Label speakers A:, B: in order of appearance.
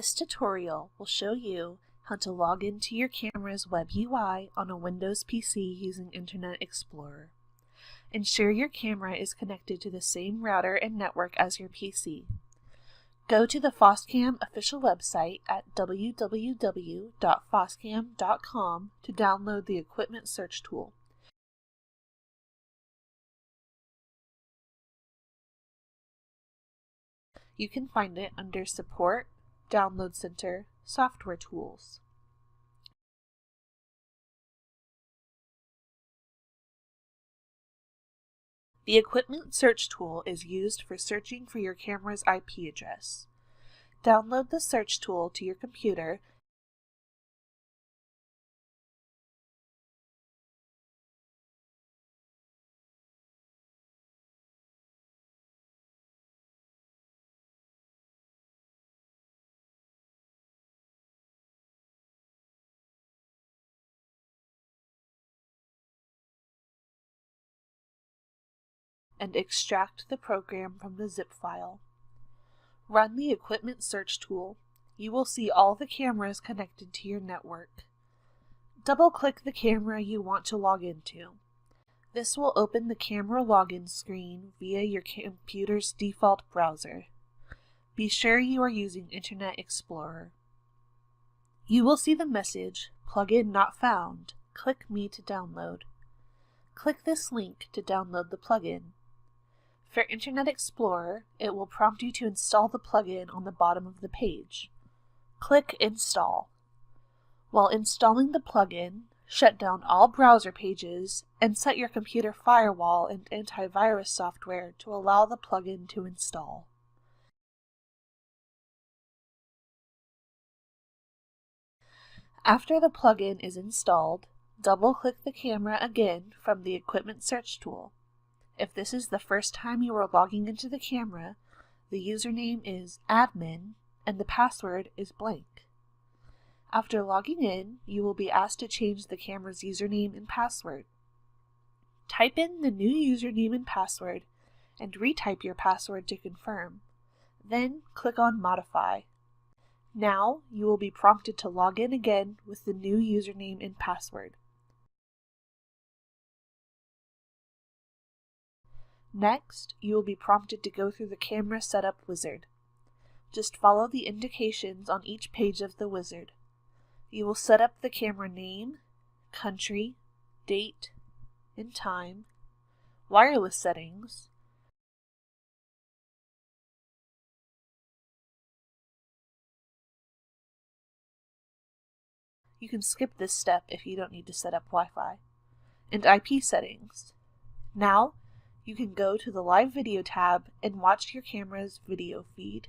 A: This tutorial will show you how to log into your camera's WebUI on a Windows PC using Internet Explorer. Ensure your camera is connected to the same router and network as your PC. Go to the Foscam official website at www.foscam.com to download the equipment search tool. You can find it under Support, Download Center, Software Tools. The equipment search tool is used for searching for your camera's IP address. Download the search tool to your computer and extract the program from the zip file. Run the equipment search tool. You will see all the cameras connected to your network. Double-click the camera you want to log into. This will open the camera login screen via your computer's default browser. Be sure you are using Internet Explorer. You will see the message, "Plugin not found. Click me to download." Click this link to download the plugin. For Internet Explorer, it will prompt you to install the plugin on the bottom of the page. Click Install. While installing the plugin, shut down all browser pages and set your computer firewall and antivirus software to allow the plugin to install. After the plugin is installed, double-click the camera again from the Equipment Search tool. If this is the first time you are logging into the camera, the username is admin and the password is blank. After logging in, you will be asked to change the camera's username and password. Type in the new username and password and retype your password to confirm. Then click on Modify. Now you will be prompted to log in again with the new username and password. Next, you will be prompted to go through the camera setup wizard. Just follow the indications on each page of the wizard. You will set up the camera name, country, date, and time, wireless settings, you can skip this step if you don't need to set up Wi-Fi, and IP settings. Now, you can go to the Live Video tab and watch your camera's video feed.